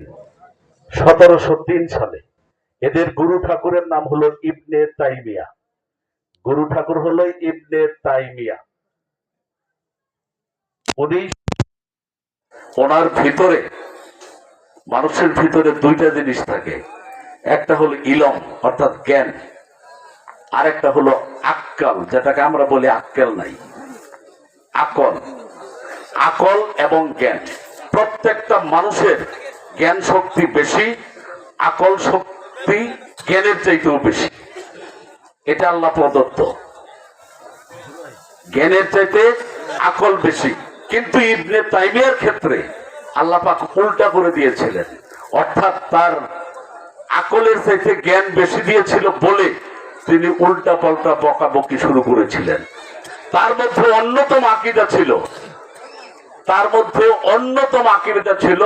1703 সালে এদের গুরু ঠাকুরের নাম হলো ইবনে তাইমিয়া। গুরু ঠাকুর হলো ইবনে তাইমিয়া। উনি ওনার ভিতরে, মানুষের ভিতরে দুইটা জিনিস থাকে, একটা হলো ইলম অর্থাৎ জ্ঞান, আর একটা হলো আক্কাল, যেটাকে আমরা বলি আক্কেল নাই, আকল। আকল এবং জ্ঞান, প্রত্যেকটা মানুষের জ্ঞান শক্তি বেশি, আকল শক্তি জ্ঞানের চাইতেও বেশি। এটা আল্লাহ প্রদত্ত, জ্ঞানের চাইতে আকল বেশি। কিন্তু ইবনে তাইমিয়ার ক্ষেত্রে আল্লাহ পাক উল্টা করে দিয়েছিলেন, অর্থাৎ তার আকলের চাইতে জ্ঞান বেশি দিয়েছিল বলে তিনি উল্টা পাল্টা বকাবকি শুরু করেছিলেন। তার মধ্যে অন্যতম আকিদা ছিল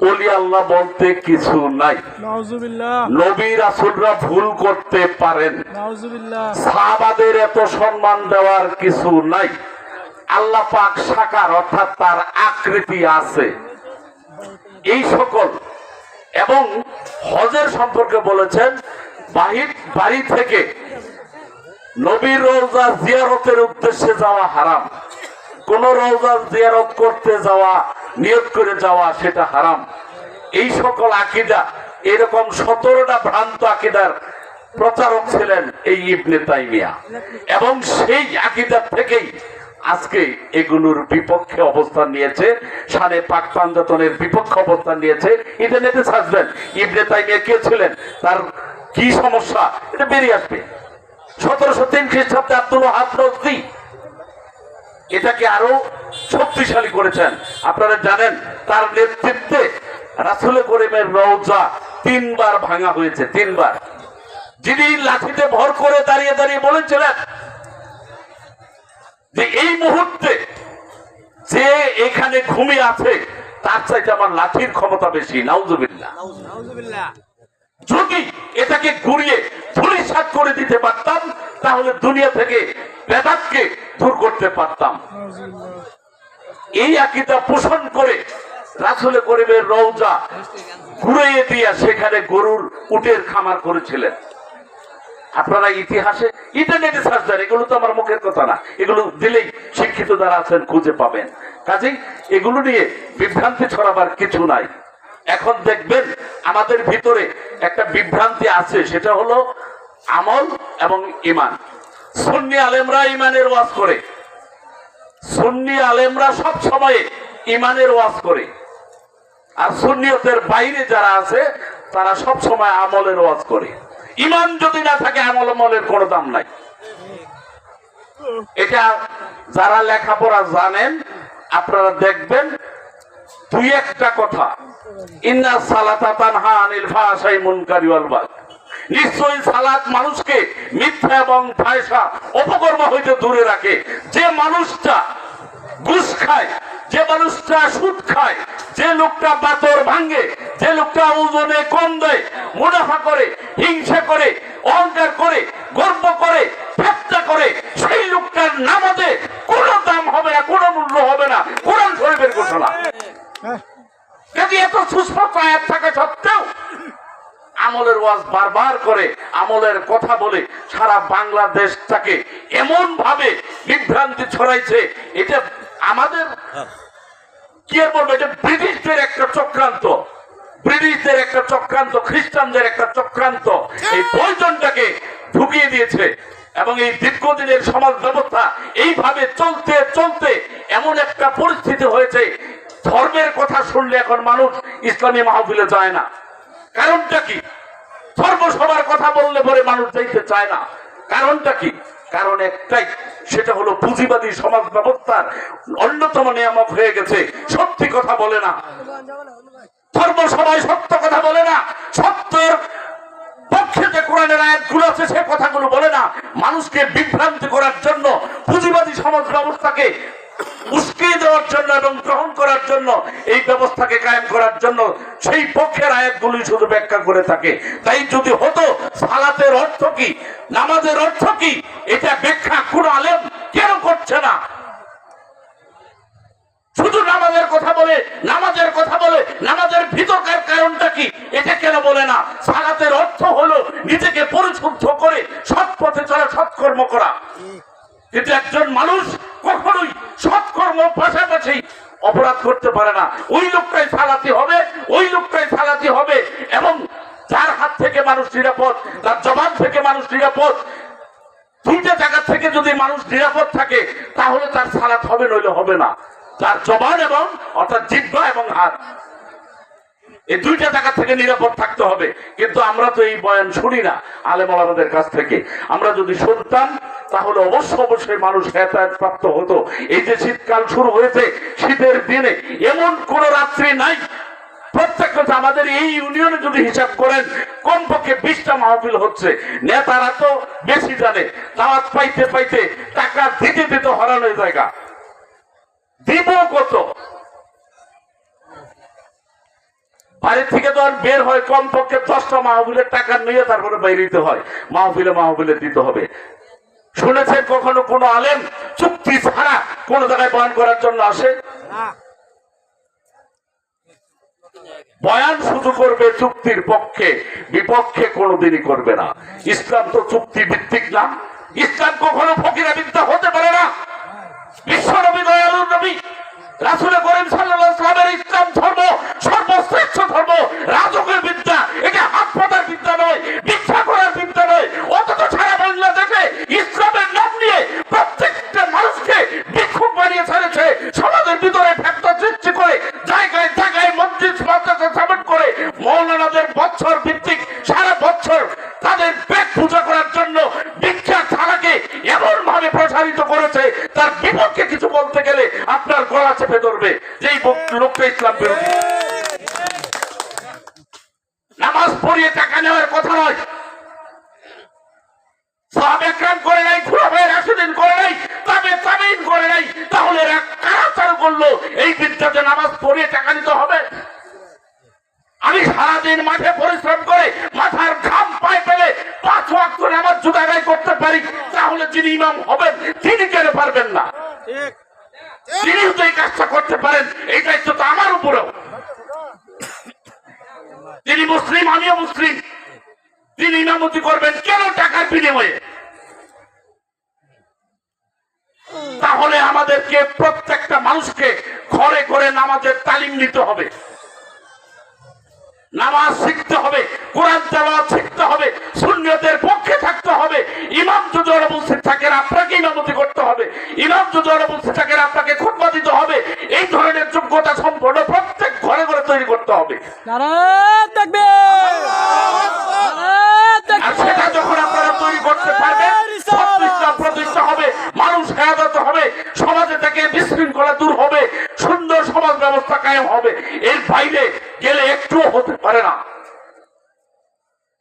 ওলি আল্লাহ বলতে কিছু নাই, নবী রাসূলরা ভুল করতে পারেন, সাহাবাদের এত সম্মান দেওয়ার কিছু নাই, আল্লাহ পাক সাকার অর্থাৎ তার আকৃতি আছে, এই সকল। এবং হজের সম্পর্কে বলেছেন বাড়ি থেকে নবীর রওজা জিয়ারতের উদ্দেশ্যে যাওয়া হারাম, কোন রওজা জিয়ারত করতে যাওয়া, নিয়ত করে যাওয়া সেটা হারাম। এই সকল আকীদা, এরকম 17টা ভ্রান্ত আকীদার প্রচারক ছিলেন এই ইবনে তাইমিয়া। এবং সেই আকীদা থেকেই আজকে এগুলোর বিপক্ষে অবস্থান নিয়েছে, শানে পাক পাঞ্জাতনের বিপক্ষে অবস্থান নিয়েছে। ইন্টারনেটে সার্চবেন ইবনে তাইমিয়া কে ছিলেন, তার কি সমস্যা, এটা বেরিয়ে আসবে। 1703 খ্রিস্টাব্দে আব্দুল ওয়াহাব নজদি এটাকে আরো শক্তিশালী করেছেন। আপনারা জানেন তার নেতৃত্বে রাসূল করিমের রওজা 3 বার ভাঙা হয়েছে, 3 বার। যিনি লাঠিতে ভর করে দাঁড়িয়ে দাঁড়িয়ে বলেছিলেন যে এই মুহূর্তে যে এখানে ঘুমিয়ে আছে তার চাইতে আমার লাঠির ক্ষমতা বেশি, নাউজুবিল্লাহ। যদি এটাকে ঘুরিয়ে ধূলিসাৎ করে দিতে পারতাম তাহলে দুনিয়া থেকে বেদাতকে দূর করতে পারতাম। এই আকীদা পোষণ করে রাসূল করিমের রওজা ঘুরিয়ে দিয়ে সেখানে গরুর উটের খামার করেছিলেন। আপনারা ইতিহাসে ইন্টারনেটে সার্চ দেন, এগুলো তো আমার মুখের কথা না, এগুলো দিলেই শিক্ষিত যারা আছেন খুঁজে পাবেন। কাজেই এগুলো নিয়ে বিভ্রান্তি ছড়াবার কিছু নাই। এখন দেখবেন আমাদের ভিতরে একটা বিভ্রান্তি আছে, সেটা হলো আমল এবং ঈমান। সুন্নি আলেমরা ঈমানের ওয়াজ করে, সুন্নি আলেমরা সব সময় ঈমানের ওয়াজ করে, আর সুন্নিয়তের বাইরে যারা আছে তারা সব সময় আমলের ওয়াজ করে। ঈমান যদি না থাকে আমলের কোনো দাম নাই। এটা যারা লেখাপড়া জানেন আপনারা দেখবেন, দুই একটা কথা, ইন্না সালাতা তানহা আনিল ফাহশাই মুনকারি ওয়াল বাগয়, নিশ্চয়ই সালাত মানুষকে মিথ্যা এবং ফাহিশা অপকর্ম হইতে দূরে রাখে। যে মানুষটা ঘুষ খায়, যে মানুষটা সুদ খায়, যে লোকটা বাতর ভাঙে, যে লোকটা ওজনে কম দেয়, মুনাফা করে, হিংসা করে, অহংকার করে, গর্ব করে, ঠাট্টা করে, সেই লোকটার নামাজে কোনো দাম হবে না, কোনো মূল্য হবে না, কোরআন শরীফের ঘোষণা। যদি এত সুস্পষ্ট আয়াত থাকা সত্ত্বেও আমলের ওয়াজ বারবার করে, আমলের কথা বলে সারা বাংলাদেশটাকে এমন ভাবে বিভ্রান্তি ছড়াইছে, এটা আমাদের কি আর বলবো, এটা ব্রিটিশদের একটা চক্রান্ত, ব্রিটিশদের একটা চক্রান্ত, খ্রিস্টানদের একটা চক্রান্ত এই প্রয়োজনটাকে ঢুকিয়ে দিয়েছে। এবং এই দীর্ঘদিনের সমাজ ব্যবস্থা এইভাবে চলতে চলতে এমন একটা পরিস্থিতি হয়েছে, ধর্মের কথা শুনলে এখন মানুষ ইসলামী মাহফিলে যায় না। কারণটা কি? ধর্মসভার কথা বললে পরে মানুষ যাইতে চায় না। কারণটা কি? কারণ একটাই, সেটা হলো পুঁজিবাদী সমাজ ব্যবস্থার অন্যতম নিয়ামক হয়ে গেছে সত্যি কথা বলে না, ধর্মসভায় সত্য কথা বলে না, সত্যের পক্ষে যে কোরআনের আয়াতগুলো আছে সে কথাগুলো বলে না, মানুষকে বিভ্রান্তি করার জন্য, পুঁজিবাদী সমাজ ব্যবস্থাকে উস্কিয়ে দেওয়ার জন্য এবং গ্রহণ করার জন্য, এই ব্যবস্থাকে কায়েম করার জন্য সেই পক্ষের আয়াতগুলি শুধু ব্যাখ্যা করে থাকে। তাই যদি হতো সালাতের অর্থ কি, নামাজের অর্থ কি, এটা ব্যাখ্যা কোন আলেম কেন করছে না? শুধু নামাজের কথা বলে, নামাজের ভিতরকার কি? এটা কেন বলে না? সালাতের অর্থ হলো নিজেকে পরিশুদ্ধ করে সৎ পথে চলা, সৎকর্ম করা। কিন্তু একজন মানুষ কখনোই সৎকর্ম পাশাপাশি অপরাধ করতে পারে না। ওই লোকটাই সালাতি হবে, ওই লোকটাই সালাতি হবে। এবং যার হাত থেকে মানুষ নিরাপদ, তার জবান থেকে মানুষ নিরাপদ, দুইটা জায়গা থেকে যদি মানুষ নিরাপদ থাকে তাহলে তার সালাত হবে, নইলে হবে না। তার জবান এবং অর্থাৎ জিহ্বা এবং হাত, এই দুইটা জায়গা থেকে নিরাপদ থাকতে হবে। কিন্তু আমরা তো এই বয়ান শুনি না আলেম ওলামাদের কাছ থেকে। আমরা যদি শুনতাম তাহলে অবশ্যই মানুষ হেদায়েত প্রাপ্ত হতো। এই যে শীতকাল শুরু হয়েছে, শীতের দিনে এমন কোন রাত্রি নাই, প্রত্যেক আমাদের এই ইউনিয়নে যদি হিসাব করেন কমপক্ষে 20টা মাহফিল হচ্ছে। নেতারা তো বেশি জানে, দাওয়াত পাইতে পাইতে টাকা দিতে দিতে হরানোর জায়গা দিব কত। বাড়ি থেকে যখন বের হয় কমপক্ষে 10টা মাহফিলের টাকা নিয়ে তারপরে বাইরে হয়, মাহফিলে দিতে হবে। শুনেছেন কখনো কোন আলেম চুক্তি ছাড়া কোন জায়গায় বয়ান করার জন্য আসে? বয়ান শুধু করবে চুক্তির পক্ষে, বিপক্ষে কোনোদিনই করবে না। ইসলাম তো চুক্তি ভিত্তিক না। ইসলাম কখনো ফকিরা বিদ্যা হতে পারে না। বিশ্বনবী, দয়ালুর নবী রাসূল করিম সাল্লাল্লাহু আলাইহি ওয়াসাল্লামের ইসলাম ধর্ম সর্বশ্রেষ্ঠ ধর্ম, রাজকের বিদ্যা। এটা হাত পাতার বিদ্যা নয়, ভিক্ষা করার বিদ্যা নয়। অথচ সারা বাংলাদেশে ইসলামের নাম নিয়ে প্রত্যেকটা মানুষকে ভিক্ষুক বানিয়ে ছেড়েছে। সমাজের ভিতরে ফেতনা সৃষ্টি করে জায়গায় জায়গায় মসজিদ মাদ্রাসা স্থাপন করে মৌলানাদের বছর ভিত্তিক সারা বছর তাদের পেট পূজা করার জন্য ভিক্ষার থালাকে এমন ভাবে প্রসারিত করেছে, তার বিপক্ষে কিছু বলতে গেলে আপনার গলা চেপে ধরবে যে এই লোকটা ইসলাম বিরোধী। নামাজ পড়িয়ে টাকা নেওয়ার কথা নয়। সাহাবা একরাম করে নাই, খুলাফায়ে রাশিদিন করে নাই, তাবেঈন করে নাই। তাহলে এরা কারা চালু করলো এই বিদ্যাতে নামাজ পড়িয়ে টাকা নিতে হবে? আমি সারাদিন মাঠে পরিশ্রম করে মাথার ঘাম পায়ে ফেলে 5 ওয়াক্ত নামাজ যদি আদায় করতে পারি, তাহলে যিনি ইমাম হবেন তিনি কেন পারবেন না? তিনি তো এই কাজটা করতে পারেন, এই দায়িত্ব তো আমার উপরেও। তিনি মুসলিম, আমিও মুসলিম, তিনি ইমামতি করবেন কেন টাকার বিনিময়ে? তাহলে আমাদেরকে প্রত্যেকটা মানুষকে ঘরে ঘরে নামাজের তালিম নিতে হবে, নামাজ শিখতে হবে, কোরআন তেলাওয়াত শিখতে হবে, সুন্নতের পক্ষে থাকতে হবে। ইমাম যদি অনুপস্থিত থাকেন আপনাকে ইমামতি করতে হবে, ইমাম যদি অনুপস্থিত থাকেন আপনাকে খুতবা দিতে হবে। এই ধরনের যোগ্যতা সম্পন্ন প্রত্যেক ঘরে ঘরে তৈরি করতে হবে। আর সেটা যখন আপনারা তৈরি করতে পারবেন, ইসলাম প্রতিষ্ঠা হবে, মানুষ হেদায়েত হবে, সমাজে থেকে বিশৃঙ্খলা দূর হবে, সুন্দর সমাজ ব্যবস্থা কায়েম হবে। এর বাইরে গেলে একটুও হতে পারে না।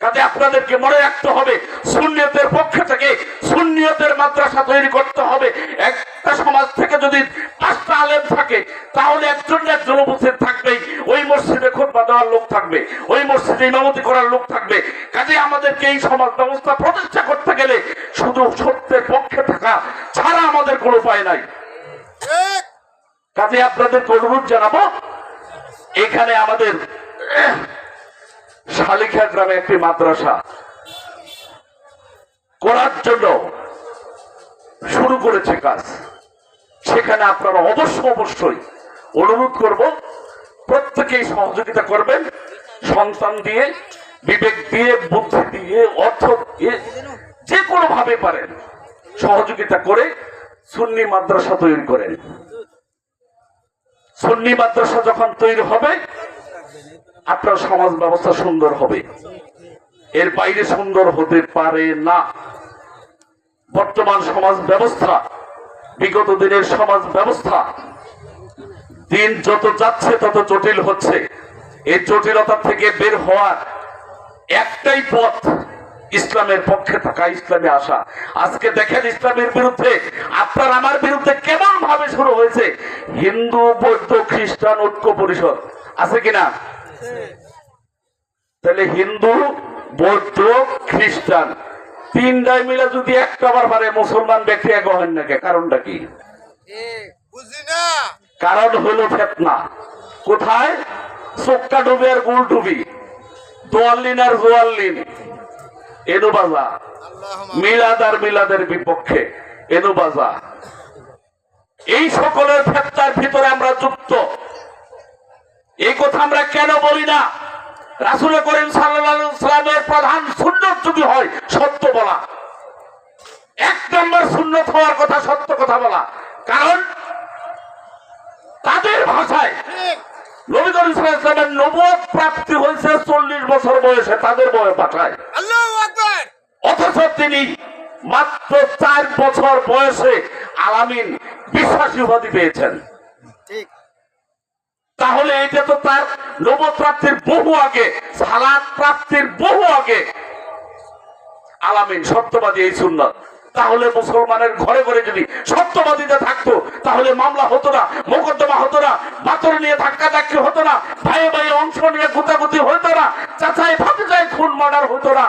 কাজে আপনাদেরকে মনে রাখতে হবে, সুন্নিয়তের পক্ষে থেকে সুন্নিয়তের মাদ্রাসা তৈরি করতে হবে। একটা সমাজ থেকে যদি 5টা আলেম থাকে তাহলে একজন উপস্থিত থাকবেই। ওই মসজিদে খুতবা দেওয়ার লোক থাকবে, ওই মসজিদে ইমামতি করার লোক থাকবে। কাজে আমাদেরকে এই সমাজ ব্যবস্থা প্রতিষ্ঠা করতে গেলে শুধু সত্যের পক্ষে থাকা ছাড়া আমাদের কোনো উপায় নাই। কাজে আপনাদেরকে অনুরোধ জানাবো, এখানে আমাদের শালিখা গ্রামে একটি মাদ্রাসা করার জন্য শুরু করেছে কাজ। সেখানে আপনারা অবশ্যই অনুরোধ করব, প্রত্যেকেই সহযোগিতা করবেন, সন্তান দিয়ে, বিবেক দিয়ে, বুদ্ধি দিয়ে, অর্থ দিয়ে, যে কোনো ভাবে পারেন সহযোগিতা করে সুন্নি মাদ্রাসা তৈরি করেন। সুন্নি মাদ্রাসা যখন তৈরি হবে আপনার সমাজ ব্যবস্থা সুন্দর হবে, এর বাইরে সুন্দর হতে পারে না। বর্তমান সমাজ ব্যবস্থা, বিগত দিনের সমাজ ব্যবস্থা দিন যত যাচ্ছে তত জটিল হচ্ছে। এই জটিলতা থেকে বের হওয়ার একটাই পথ, ইসলামের পক্ষে থাকা, ইসলামে আসা। আজকে দেখেন ইসলামের বিরুদ্ধে, আপনার আমার বিরুদ্ধে কেমন ভাবে শুরু হয়েছে। হিন্দু, বৌদ্ধ, খ্রিস্টান ঐক্য পরিষদ আছে কিনা? তাহলে হিন্দু, বৌদ্ধ, খ্রিস্টান তিনটাই মিলে যদি একটা বার পারে মুসলমান ব্যক্তি এক হয় না, কারণটা কি? কারণ হলো ফেতনা। কোথায়? চোখটা ডুবি আর গুল ডুবি। তোয়াল্লিন আর জোয়াল্লিন এনুবাজা, মিলাদ আর মিলাদের বিপক্ষে এনুবাজা, এই সকলের ফেতনার ভিতরে আমরা যুক্ত। এই কথা আমরা কেন বলি না? রাসূল করিম সাল্লাল্লাহু আলাইহি ওয়াসাল্লামের প্রধান সুন্নাত যদি হয় সত্য বলা, এক নম্বর সুন্নাত হওয়ার কথা সত্য কথা বলা। কারণ তাদের ভাষায় নবী করিম সাল্লাল্লাহু আলাইহি ওয়াসাল্লামের নবুয়ত প্রাপ্তি হয়েছে 40 বছর বয়সে, তাদের ভাষায়। আল্লাহু আকবার। অথচ তিনি মাত্র 4 বছর বয়সে আলামিন বিশ্বাসী উপাধি পেয়েছেন। ঠিক। তাহলে এটা তো তার নবুয়ত প্রাপ্তির বহু আগে, সালাত প্রাপ্তির বহু আগে আলামিন সত্যবাদী, এই সুন্নাত। তাহলে মুসলমানের ঘরে ঘরে যদি সত্যবাদীতে থাকতো তাহলে মামলা হতো না, মোকদ্দমা হতো না, বাতর নিয়ে ধাক্কা ধাক্কি হতো না, ভাইয়ে ভাইয়ে অংশ নিয়ে গুতাগুতি হতো না, চাচাই ভাতিজায় খুন মার্ডার হতো না,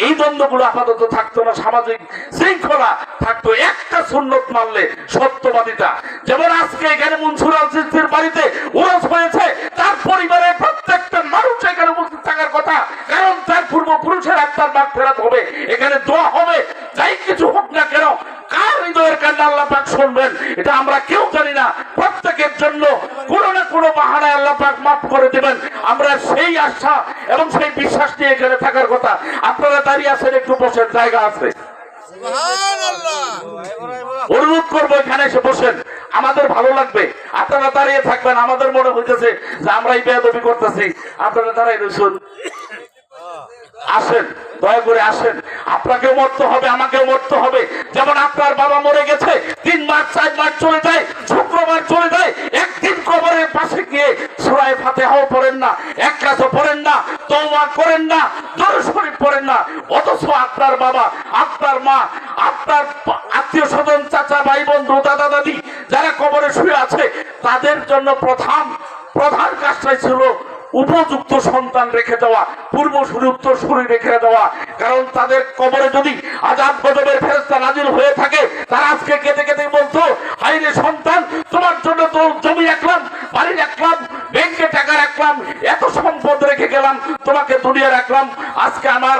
এই দ্বন্দ্বগুলো আপাতত থাকতো না, সামাজিক শৃঙ্খলা থাকতো। একটা সুন্নত মানলে সত্যবাদিতা, যেমন আজকে এখানে মনসুর আল চিশতির বাড়িতে ওরস হয়েছে, তার পরিবারের প্রত্যেকটা মানুষ এখানে উপস্থিত থাকার কথা, কারণ তার পূর্বপুরুষের আত্মার মাগফিরাত হবে, এখানে দোয়া হবে। যাই কিছু হোক না কেন, কার হৃদয়ের কান্না আল্লাহ পাক শুনবেন এটা আমরা কেউ জানি না। প্রত্যেকের জন্য কোনো না কোনো বাহানায় আল্লাহ পাক মাফ করে দিবেন, আমরা সেই আশা এবং সেই বিশ্বাস নিয়ে এখানে থাকার কথা। আপনারা দাঁড়িয়ে আছেন, একটু বসের জায়গা আছে, অনুরোধ করবো এখানে এসে বসেন, আমাদের ভালো লাগবে। আপনারা দাঁড়িয়ে থাকবেন, আমাদের মনে হইতেছে যে আমরা এই বেয়াদবি করতেছি, আপনারা দাঁড়াই রয়েছেন। আসেন, দয়া করে আসেন, আপনাকেও মরতে হবে, আমাকেও মরতে হবে। যেমন আপনার বাবা মরে গেছে, 3 মাস 4 মাস চলে যায়, শুক্রবার চলে যায়, একদিন কবরের পাশে গিয়ে সূরা ফাতিহাও পড়েন না, ইখলাসও পড়েন না, তওবা করেন না, দরুদ শরীফ পড়েন না। অথচ আপনার বাবা, আপনার মা, আপনার আত্মীয় স্বজন, চাচা ভাই বন্ধু, দাদা দাদি যারা কবরে শুয়ে আছে, তাদের জন্য প্রধান কাজটাই ছিল উপযুক্ত সন্তান রেখে দেওয়া, পূর্বসূরি উত্তরসূরি রেখে দেওয়া। কারণ তাদের কবরে যদি আযাব গজবের ফেরেশতা নাজিল হয়ে থাকে, তারা আজকে কেঁদে কেঁদে বলতো, হায় রে সন্তান, তোমার জন্য তো জমি রাখলাম, বাড়ি রাখলাম, ব্যাংকে টাকা রাখলাম, এত সম্পদ রেখে গেলাম, তোমাকে দুনিয়া রাখলাম, আজকে আমার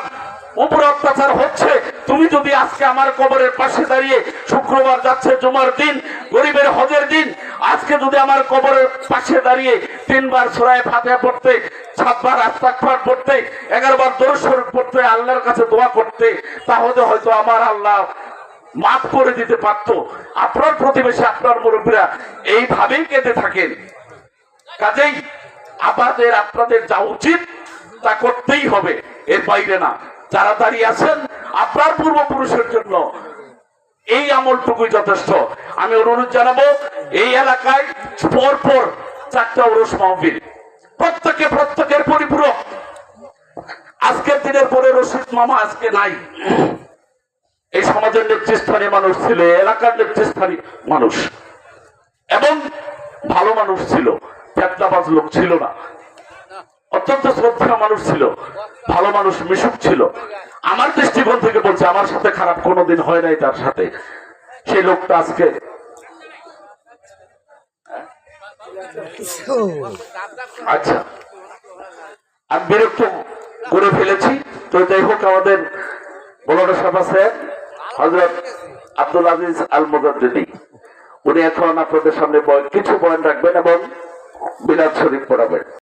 উপর অত্যাচার হচ্ছে, তুমি যদি আজকে আমার কবরের পাশে দাঁড়িয়ে, শুক্রবার যাচ্ছে জুমার দিন, গরিবের হজের দিন, আজকে যদি আমার কবরের পাশে দাঁড়িয়ে 3 বার সূরা ফাতিহা পড়তে, 7 বার আস্তাগফার পড়তে, 11 বার দরুদ শরীফ পড়তে, আল্লাহর কাছে দোয়া করতে, তাহলে হয়তো আমার আল্লাহ মাফ করে দিতে পারতো। আপনার প্রতিবেশী, আপনার মুরব্বীরা এইভাবেই কেঁদে থাকেন। কাজেই আপনাদের যা উচিত তা করতেই হবে, এর বাইরে না। যারা দাঁড়িয়ে আছেন, আপনার পূর্বপুরুষের জন্য এই আমলটুকুই যথেষ্ট। আমি অনুরোধ জানাবো, এই এলাকায় পরপর 4টা উরুস মাহফিল, প্রত্যেকের পরিপূরক। আজকের দিনের পরে রশিদ মামা আজকে নাই, এই সমাজের নেতৃস্থানীয় মানুষ ছিল, এলাকার নেতৃস্থানীয় মানুষ এবং ভালো মানুষ ছিল, ফেতনাবাজ লোক ছিল না, অত্যন্ত শ্রদ্ধা মানুষ ছিল, ভালো মানুষ, মিশুক ছিল। আমার দৃষ্টিকোণ থেকে বলছে, আমার সাথে খারাপ কোনোদিন হয় নাই তার সাথে। সেই লোকটা আজকে আচ্ছা আমি বিরক্ত করে ফেলেছি। তো যাই হোক, আমাদের বলাটা সাহেব আছে হযরত আব্দুল আজিজ আল মুজাদ্দিদি, উনি এখন আপনাদের সামনে কিছু বয়ান রাখবেন এবং মিলাদ শরীফ পড়াবেন।